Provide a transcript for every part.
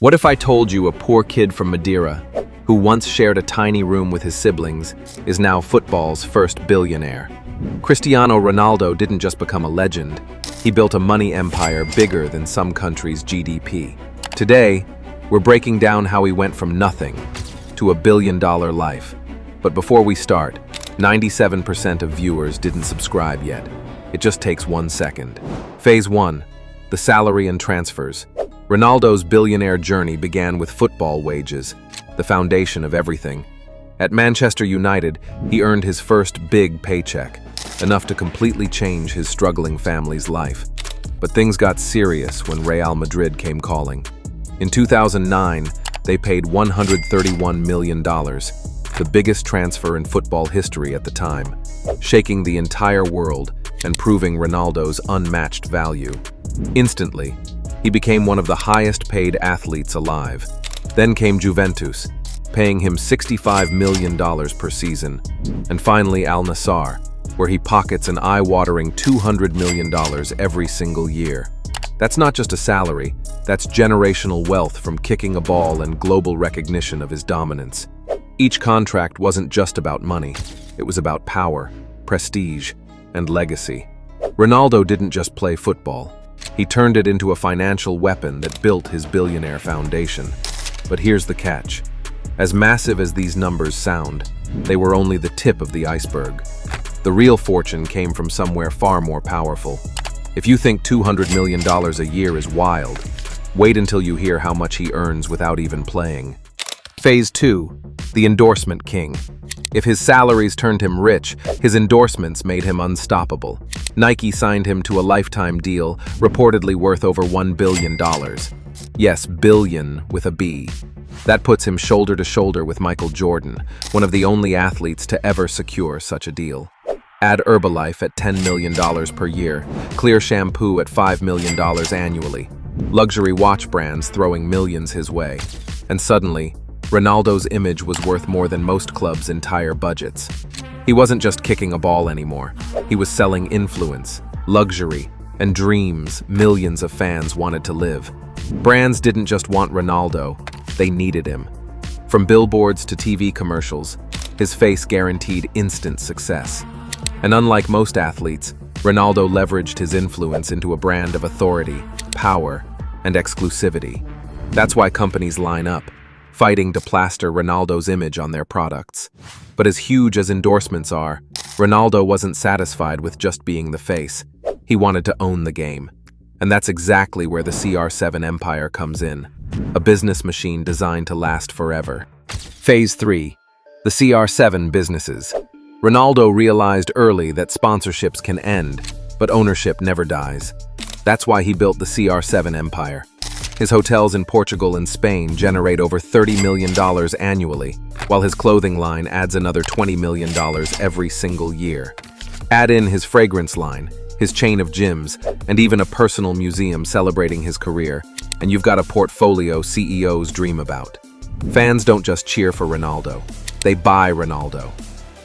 What if I told you a poor kid from Madeira, who once shared a tiny room with his siblings, is now football's first billionaire? Cristiano Ronaldo didn't just become a legend, he built a money empire bigger than some countries' GDP. Today, we're breaking down how he went from nothing to $1 billion life. But before we start, 97% of viewers didn't subscribe yet. It just takes 1 second. Phase 1. The salary and transfers. Ronaldo's billionaire journey began with football wages, the foundation of everything. At Manchester United, he earned his first big paycheck, enough to completely change his struggling family's life. But things got serious when Real Madrid came calling. In 2009, they paid $131 million, the biggest transfer in football history at the time, shaking the entire world and proving Ronaldo's unmatched value. Instantly, he became one of the highest-paid athletes alive. Then came Juventus, paying him $65 million per season. And finally Al Nassr, where he pockets an eye-watering $200 million every single year. That's not just a salary, that's generational wealth from kicking a ball and global recognition of his dominance. Each contract wasn't just about money, it was about power, prestige, and legacy. Ronaldo didn't just play football. He turned it into a financial weapon that built his billionaire foundation. But here's the catch. As massive as these numbers sound, they were only the tip of the iceberg. The real fortune came from somewhere far more powerful. If you think $200 million a year is wild, wait until you hear how much he earns without even playing. Phase 2. The endorsement king. If his salaries turned him rich, his endorsements made him unstoppable. Nike signed him to a lifetime deal, reportedly worth over $1 billion. Yes, billion with a B. That puts him shoulder to shoulder with Michael Jordan, one of the only athletes to ever secure such a deal. Add Herbalife at $10 million per year, Clear Shampoo at $5 million annually, luxury watch brands throwing millions his way, and suddenly, Ronaldo's image was worth more than most clubs' entire budgets. He wasn't just kicking a ball anymore. He was selling influence, luxury, and dreams millions of fans wanted to live. Brands didn't just want Ronaldo, they needed him. From billboards to TV commercials, his face guaranteed instant success. And unlike most athletes, Ronaldo leveraged his influence into a brand of authority, power, and exclusivity. That's why companies line up, fighting to plaster Ronaldo's image on their products. But as huge as endorsements are, Ronaldo wasn't satisfied with just being the face. He wanted to own the game. And that's exactly where the CR7 empire comes in, a business machine designed to last forever. Phase 3. The CR7 Businesses. Ronaldo realized early that sponsorships can end, but ownership never dies. That's why he built the CR7 empire. His hotels in Portugal and Spain generate over $30 million annually, while his clothing line adds another $20 million every single year. Add in his fragrance line, his chain of gyms, and even a personal museum celebrating his career, and you've got a portfolio CEOs dream about. Fans don't just cheer for Ronaldo, they buy Ronaldo.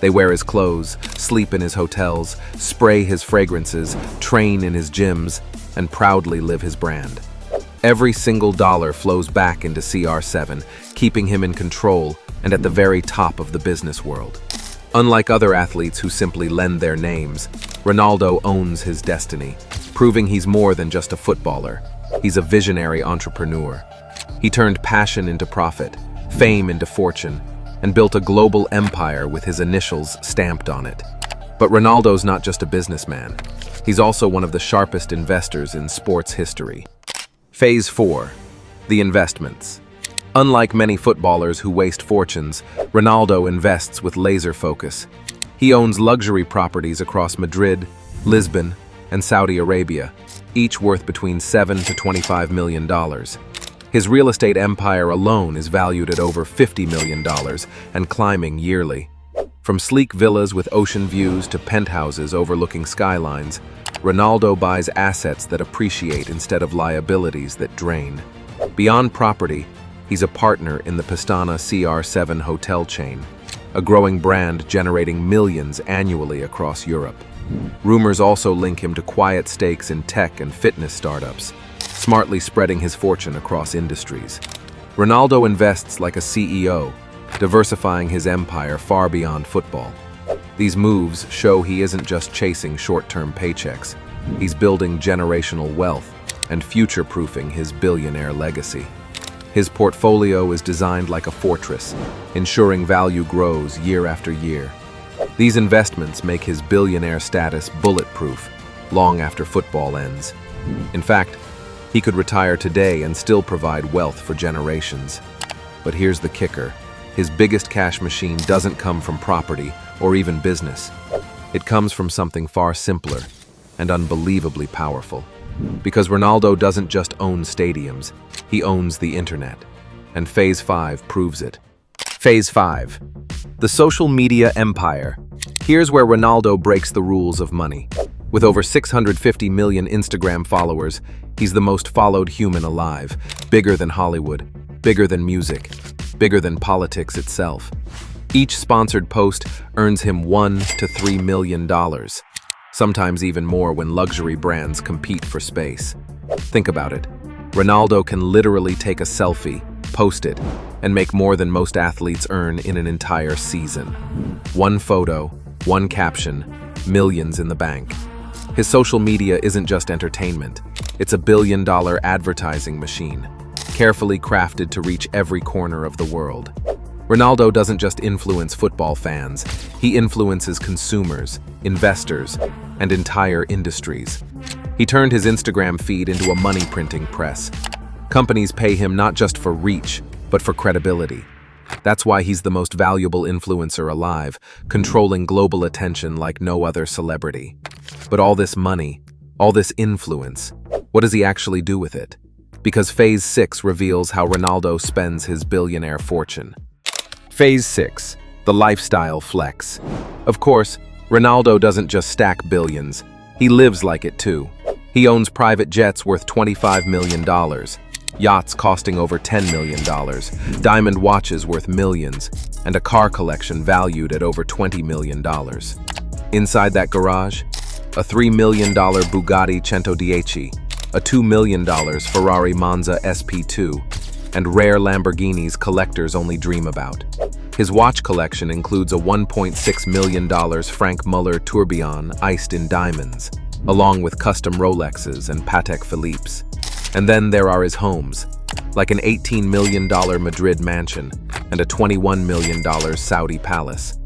They wear his clothes, sleep in his hotels, spray his fragrances, train in his gyms, and proudly live his brand. Every single dollar flows back into CR7, keeping him in control and at the very top of the business world. Unlike other athletes who simply lend their names, Ronaldo owns his destiny, proving he's more than just a footballer. He's a visionary entrepreneur. He turned passion into profit, fame into fortune, and built a global empire with his initials stamped on it. But Ronaldo's not just a businessman. He's also one of the sharpest investors in sports history. Phase 4. The investments. Unlike many footballers who waste fortunes, Ronaldo invests with laser focus. He owns luxury properties across Madrid, Lisbon, and Saudi Arabia, each worth between $7 to $25 million. His real estate empire alone is valued at over $50 million and climbing yearly. From sleek villas with ocean views to penthouses overlooking skylines, Ronaldo buys assets that appreciate instead of liabilities that drain. Beyond property, he's a partner in the Pastana CR7 hotel chain, a growing brand generating millions annually across Europe. Rumors also link him to quiet stakes in tech and fitness startups, smartly spreading his fortune across industries. Ronaldo invests like a CEO, diversifying his empire far beyond football. These moves show he isn't just chasing short-term paychecks. He's building generational wealth and future-proofing his billionaire legacy. His portfolio is designed like a fortress, ensuring value grows year after year. These investments make his billionaire status bulletproof long after football ends. In fact, he could retire today and still provide wealth for generations. But here's the kicker. His biggest cash machine doesn't come from property or even business. It comes from something far simpler and unbelievably powerful. Because Ronaldo doesn't just own stadiums, he owns the internet. And Phase 5 proves it. Phase 5. The social media empire. Here's where Ronaldo breaks the rules of money. With over 650 million Instagram followers, he's the most followed human alive. Bigger than Hollywood, bigger than music, bigger than politics itself. Each sponsored post earns him $1 to $3 million. Sometimes even more when luxury brands compete for space. Think about it. Ronaldo can literally take a selfie, post it, and make more than most athletes earn in an entire season. One photo, one caption, millions in the bank. His social media isn't just entertainment. It's a billion-dollar advertising machine, carefully crafted to reach every corner of the world. Ronaldo doesn't just influence football fans, he influences consumers, investors, and entire industries. He turned his Instagram feed into a money-printing press. Companies pay him not just for reach, but for credibility. That's why he's the most valuable influencer alive, controlling global attention like no other celebrity. But all this money, all this influence, what does he actually do with it? Because Phase 6 reveals how Ronaldo spends his billionaire fortune. Phase 6. The lifestyle flex. Of course, Ronaldo doesn't just stack billions. He lives like it too. He owns private jets worth $25 million, yachts costing over $10 million, diamond watches worth millions, and a car collection valued at over $20 million. Inside that garage, a $3 million Bugatti 110, a $2 million Ferrari Monza SP2, and rare Lamborghinis collectors only dream about. His watch collection includes a $1.6 million Frank Muller tourbillon iced in diamonds, along with custom Rolexes and Patek Philippe's. And then there are his homes, like an $18 million Madrid mansion and a $21 million Saudi palace.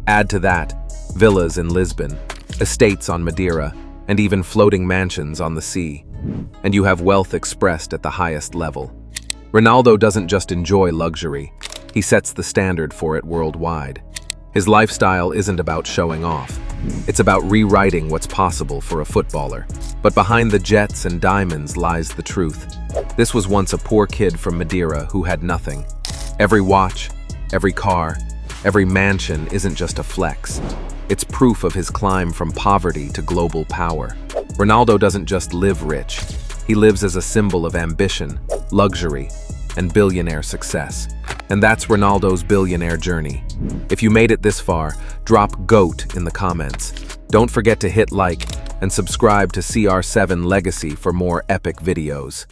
Add to that, villas in Lisbon, estates on Madeira, and even floating mansions on the sea. And you have wealth expressed at the highest level. Ronaldo doesn't just enjoy luxury, he sets the standard for it worldwide. His lifestyle isn't about showing off. It's about rewriting what's possible for a footballer. But behind the jets and diamonds lies the truth. This was once a poor kid from Madeira who had nothing. Every watch, every car, every mansion isn't just a flex. It's proof of his climb from poverty to global power. Ronaldo doesn't just live rich. He lives as a symbol of ambition, luxury, and billionaire success. And that's Ronaldo's billionaire journey. If you made it this far, drop GOAT in the comments. Don't forget to hit like and subscribe to CR7 Legacy for more epic videos.